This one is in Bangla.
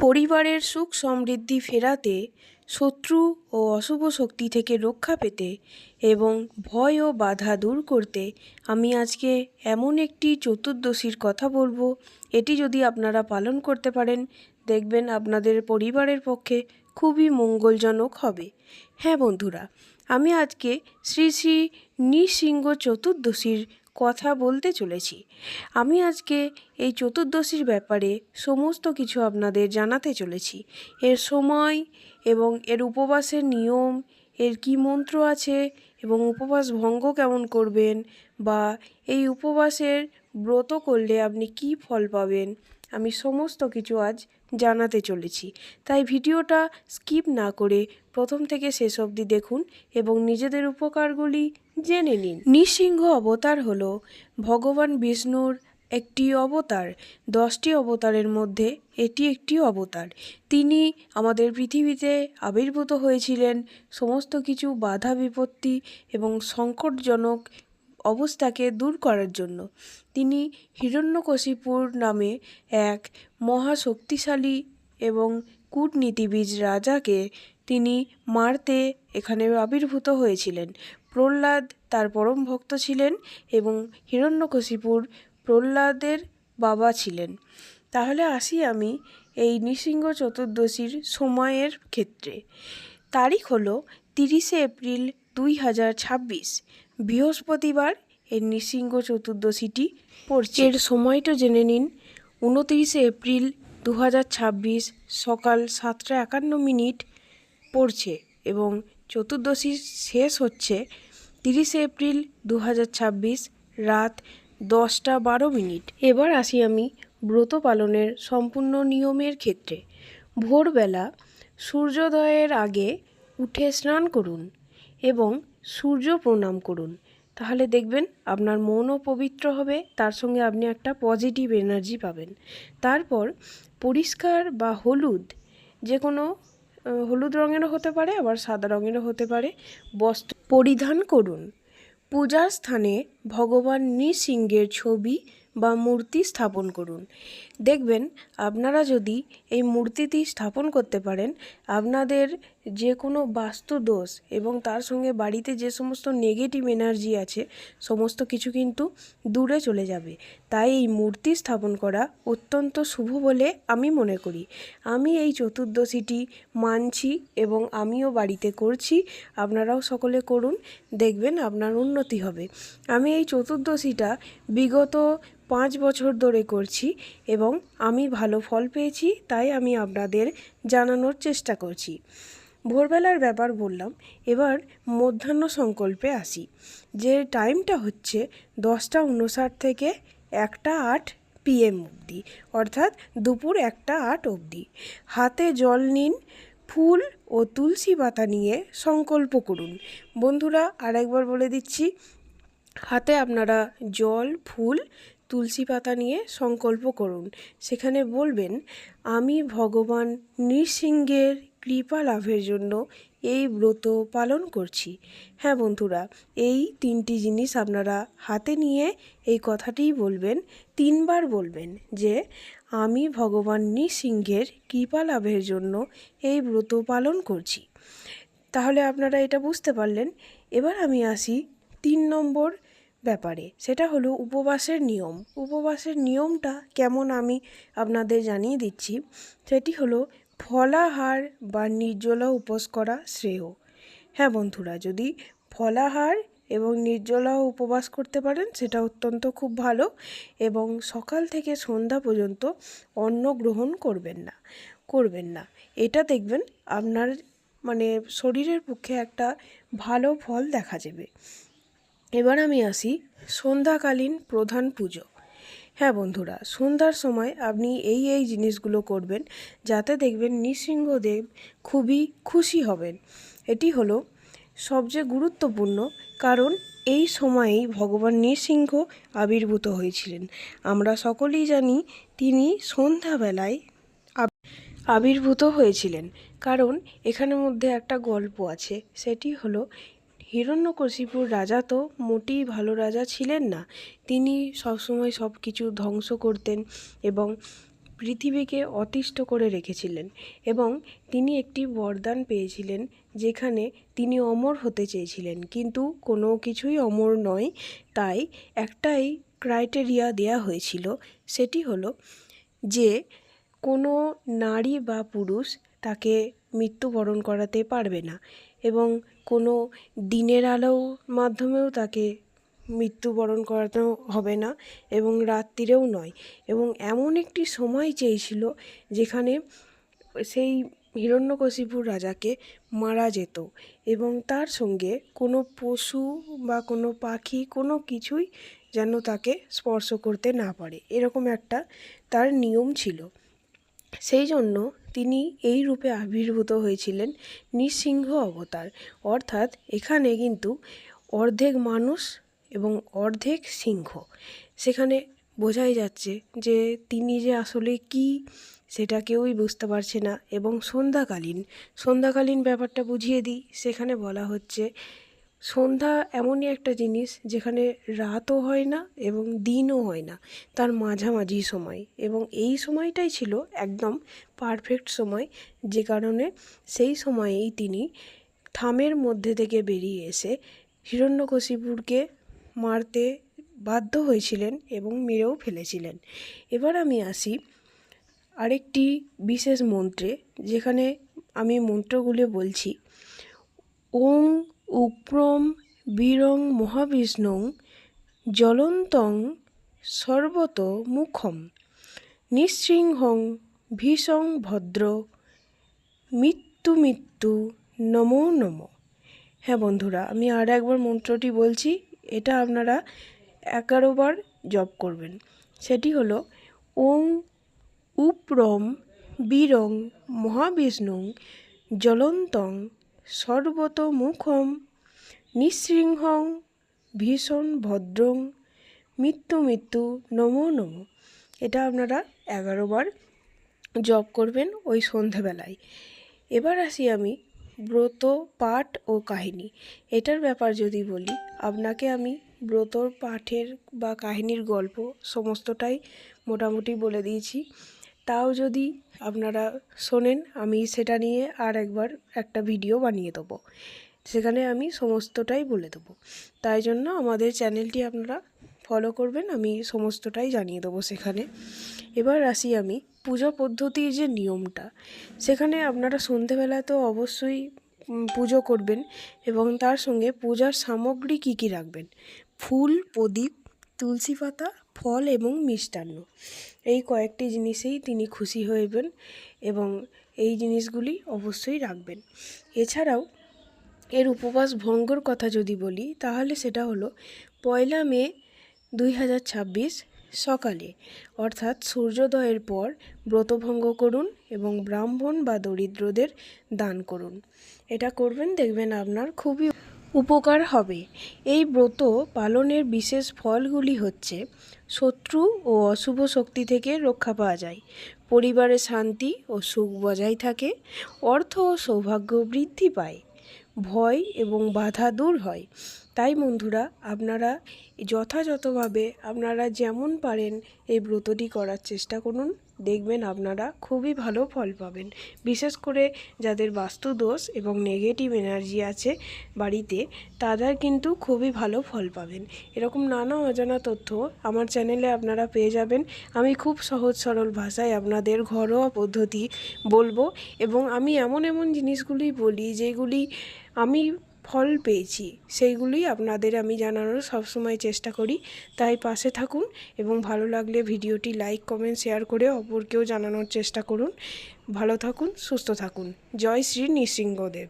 পরিবারের সুখ সমৃদ্ধি ফেরাতে, শত্রু ও অশুভ শক্তি থেকে রক্ষা পেতে এবং ভয় ও বাধা দূর করতে আমি আজকে এমন একটি চতুর্দশীর কথা বলবো। এটি যদি আপনারা পালন করতে পারেন, দেখবেন আপনাদের পরিবারের পক্ষে খুবই মঙ্গলজনক হবে। হ্যাঁ বন্ধুরা, আমি আজকে শ্রী শ্রী নৃসিংহ চতুর্দশীর কথা বলতে চলেছি। আমি আজকে এই চতুর্দশীর ব্যাপারে সমস্ত কিছু আপনাদের জানাতে চলেছি। এর সময় এবং এর উপবাসের নিয়ম, এর কী মন্ত্র আছে এবং উপবাস ভঙ্গ কেমন করবেন, বা এই উপবাসের ব্রত করলে আপনি কী ফল পাবেন, আমি সমস্ত কিছু আজ জানাতে চলেছি। তাই ভিডিওটা স্কিপ না করে প্রথম থেকে শেষ অবধি দেখুন এবং নিজেদের উপকারগুলি জেনে নিন। নৃসিংহ অবতার হলো ভগবান বিষ্ণুর একটি অবতার। 10টি অবতারের মধ্যে এটি একটি অবতার। তিনি আমাদের পৃথিবীতে আবির্ভূত হয়েছিলেন সমস্ত কিছু বাধা বিপত্তি এবং সংকটজনক অবস্থাকে দূর করার জন্য। তিনি হিরণ্যকশিপুর নামে এক মহাশক্তিশালী এবং কূটনীতিবিদ রাজাকে তিনি মারতে এখানে আবির্ভূত হয়েছিলেন। প্রহ্লাদ তার পরম ভক্ত ছিলেন এবং হিরণ্যকশিপুর প্রহ্লাদের বাবা ছিলেন। তাহলে আসি আমি এই নৃসিংহ চতুর্দশীর সময়ের ক্ষেত্রে। তারিখ হলো 30শে এপ্রিল 2026, বৃহস্পতিবার এই নৃসিংহ চতুর্দশীটি পড়ছে। এর সময়টা জেনে নিন। 29শে এপ্রিল 2026 সকাল 7:51 পড়ছে এবং চতুর্দশী শেষ হচ্ছে 30শে এপ্রিল 2026 রাত 10:12। এবার আসি আমি ব্রত পালনের সম্পূর্ণ নিয়মের ক্ষেত্রে। ভোরবেলা সূর্যোদয়ের আগে উঠে স্নান করুন এবং সূর্য প্রণাম করুন। তাহলে দেখবেন আপনার মনও পবিত্র হবে, তার সঙ্গে আপনি একটা পজিটিভ এনার্জি পাবেন। তারপর পরিষ্কার বা হলুদ, যে কোনো হলুদ রঙেরও হতে পারে, আবার সাদা রঙেরও হতে পারে, বস্ত্র পরিধান করুন। পূজার স্থানে ভগবান নৃসিংহের ছবি বা মূর্তি স্থাপন করুন। দেখবেন আপনারা যদি এই মূর্তিটি স্থাপন করতে পারেন, আপনাদের যে কোনো বাস্তুদোষ এবং তার সঙ্গে বাড়িতে যে সমস্ত নেগেটিভ এনার্জি আছে সমস্ত কিছু কিন্তু দূরে চলে যাবে। তাই এই মূর্তি স্থাপন করা অত্যন্ত শুভ বলে আমি মনে করি। আমি এই চতুর্দশীটি মানছি এবং আমিও বাড়িতে করছি। আপনারাও সকলে করুন, দেখবেন আপনার উন্নতি হবে। আমি এই চতুর্দশীটা বিগত 5 বছর ধরে করছি এবং আমি ভালো ফল পেয়েছি, তাই আমি আপনাদের জানানোর চেষ্টা করছি। ভোরবেলার ব্যাপার বললাম, এবার মধ্যাহ্ন সংকল্পে আসি। যে টাইমটা হচ্ছে 10:59 থেকে 1:08 PM অবধি, অর্থাৎ দুপুর 1:08 অবধি। হাতে জল নিন, ফুল ও তুলসী পাতা নিয়ে সংকল্প করুন। বন্ধুরা, আরেকবার বলে দিচ্ছি, হাতে আপনারা জল, ফুল, তুলসী পাতা নিয়ে সংকল্প করুন। সেখানে বলবেন, আমি ভগবান নৃসিংহের কৃপা লাভের জন্য এই ব্রত পালন করছি। হ্যাঁ বন্ধুরা, এই 3টি জিনিস আপনারা হাতে নিয়ে এই কথাটিই বলবেন, 3 বার বলবেন যে আমি ভগবান নৃসিংহের কৃপা লাভের জন্য এই ব্রত পালন করছি। তাহলে আপনারা এটা বুঝতে পারলেন। এবার আমি আসি 3 নম্বর ব্যাপারে, সেটা হলো উপবাসের নিয়ম। উপবাসের নিয়মটা কেমন আমি আপনাদের জানিয়ে দিচ্ছি। সেটি হলো ফলাহার বা নির্জলা উপবাস করা শ্রেয়। হ্যাঁ বন্ধুরা, যদি ফলাহার এবং নির্জলা উপবাস করতে পারেন সেটা অত্যন্ত খুব ভালো, এবং সকাল থেকে সন্ধ্যা পর্যন্ত অন্ন গ্রহণ করবেন না। এটা দেখবেন আপনার শরীরের পক্ষে একটা ভালো ফল দেখা যাবে। এবার আমি আসি সন্ধ্যাকালীন প্রধান পুজো। হ্যাঁ বন্ধুরা, সন্ধ্যার সময় আপনি এই জিনিসগুলো করবেন, যাতে দেখবেন নৃসিংহদেব খুবই খুশি হবেন। এটি হলো সবচেয়ে গুরুত্বপূর্ণ, কারণ এই সময়েই ভগবান নৃসিংহ আবির্ভূত হয়েছিলেন। আমরা সকলেই জানি তিনি সন্ধ্যাবেলায় আবির্ভূত হয়েছিলেন। কারণ এখানের মধ্যে একটা গল্প আছে, সেটি হলো হিরণ্যকশিপুর রাজা তো মোটেই ভালো রাজা ছিলেন না। তিনি সবসময় সব কিছু ধ্বংস করতেন এবং পৃথিবীকে অতিষ্ঠ করে রেখেছিলেন এবং তিনি একটি বরদান পেয়েছিলেন, যেখানে তিনি অমর হতে চেয়েছিলেন, কিন্তু কোনো কিছুই অমর নয়। তাই একটাই ক্রাইটেরিয়া দেয়া হয়েছিল, সেটি হলো যে কোনো নারী বা পুরুষ তাকে মৃত্যুবরণ করাতে পারবে না এবং কোনো দিনের আলোর মাধ্যমেও তাকে মৃত্যুবরণ করানো হবে না এবং রাত্রিরেও নয়। এবং এমন একটি সময় চেয়েছিল যেখানে সেই হিরণ্যকশিপুর রাজাকে মারা যেত এবং তার সঙ্গে কোনো পশু বা কোনো পাখি কোনো কিছুই যেন তাকে স্পর্শ করতে না পারে, এরকম একটা তার নিয়ম ছিল। সেই জন্য তিনি এই রূপে আবির্ভূত হয়েছিলেন, নৃসিংহ অবতার। অর্থাৎ এখানে কিন্তু অর্ধেক মানুষ এবং অর্ধেক সিংহ। সেখানে বোঝাই যাচ্ছে যে তিনি যে আসলে কি সেটা কেউই বুঝতে পারছে না। এবং সন্ধ্যাকালীন ব্যাপারটা বুঝিয়ে দিই। সেখানে বলা হচ্ছে সন্ধ্যা এমনই একটা জিনিস যেখানে রাতও হয় না এবং দিনও হয় না, তার মাঝামাঝি সময়। এবং এই সময়টাই ছিল একদম পারফেক্ট সময়, যে কারণে সেই সময়েই তিনি থামের মধ্যে থেকে বেরিয়ে এসে হিরণ্যকশিপুরকে মারতে বাধ্য হয়েছিলেন এবং মেরেও ফেলেছিলেন। এবার আমি আসি আরেকটি বিশেষ মন্ত্রে, যেখানে আমি মন্ত্রগুলো বলছি। ওং উগ্রং বীরং মহাবিষ্ণুং জ্বলন্তং সর্বতোমুখম নৃসিংহং ভীষং ভদ্র মৃত্যু নমো নমঃ। হ্যাঁ বন্ধুরা, আমি আর একবার মন্ত্রটি বলছি, এটা আপনারা 11 বার জপ করবেন। সেটি হলো ওং উগ্রং বীরং মহাবিষ্ণুং জ্বলন্তং সর্বতোমুখম নৃসিংহং ভীষণ ভদ্রং মৃত্যু নমো নমঃ। এটা আপনারা 11 বার জপ করবেন ওই সন্ধেবেলায়। এবার আসি আমি ব্রত পাঠ ও কাহিনী। এটার ব্যাপার যদি বলি, আপনাকে আমি ব্রতর পাঠের বা কাহিনীর গল্প সমস্তটাই মোটামুটি বলে দিয়েছি। তাও যদি আপনারা শোনেন, আমি সেটা নিয়ে আর একবার একটা ভিডিও বানিয়ে দেবো, সেখানে আমি সমস্তটাই বলে দেবো। তাই জন্য আমাদের চ্যানেলটি আপনারা ফলো করবেন, আমি সমস্তটাই জানিয়ে দেবো সেখানে। এবার আসি আমি পূজা পদ্ধতির যে নিয়মটা। সেখানে আপনারা সন্ধেবেলায় তো অবশ্যই পুজো করবেন এবং তার সঙ্গে পূজার সামগ্রী কী কী রাখবেন: ফুল, প্রদীপ, তুলসী পাতা, ফল এবং মিষ্টান্ন। এই কয়েকটি জিনিসেই তিনি খুশি হইবেন এবং এই জিনিসগুলি অবশ্যই রাখবেন। এছাড়াও এর উপবাস ভঙ্গর কথা যদি বলি, তাহলে সেটা হলো 1 মে 2026 সকালে, অর্থাৎ সূর্যোদয়ের পর ব্রতভঙ্গ করুন এবং ব্রাহ্মণ বা দরিদ্রদের দান করুন। এটা করবেন, দেখবেন আপনার খুবই উপকার হবে। এই ব্রত পালনের বিশেষ ফলগুলি হচ্ছে: শত্রু ও অশুভ শক্তি থেকে রক্ষা পাওয়া যায়, পরিবারে শান্তি ও সুখ বজায় থাকে, অর্থ ও সৌভাগ্য বৃদ্ধি পায়, ভয় এবং বাধা দূর হয়। তাই বন্ধুরা, আপনারা যথাযথভাবে আপনারা যেমন পারেন এই ব্রতটি করার চেষ্টা করুন, দেখবেন আপনারা খুবই ভালো ফল পাবেন। বিশেষ করে যাদের বাস্তুদোষ এবং নেগেটিভ এনার্জি আছে বাড়িতে, তারা কিন্তু খুবই ভালো ফল পাবেন। এরকম নানা অজানা তথ্য আমার চ্যানেলে আপনারা পেয়ে যাবেন। আমি খুব সহজ সরল ভাষায় আপনাদের ঘরোয়া পদ্ধতি বলবো এবং আমি এমন জিনিসগুলি বলি যেগুলি আমি ফল পেয়েছি, সেইগুলি আপনাদের আমি জানানোর সবসময় চেষ্টা করি। তাই পাশে থাকুন এবং ভালো লাগলে ভিডিওটি লাইক, কমেন্ট, শেয়ার করে অপরকেও জানানোর চেষ্টা করুন। ভালো থাকুন, সুস্থ থাকুন। জয় শ্রী নৃসিংহদেব।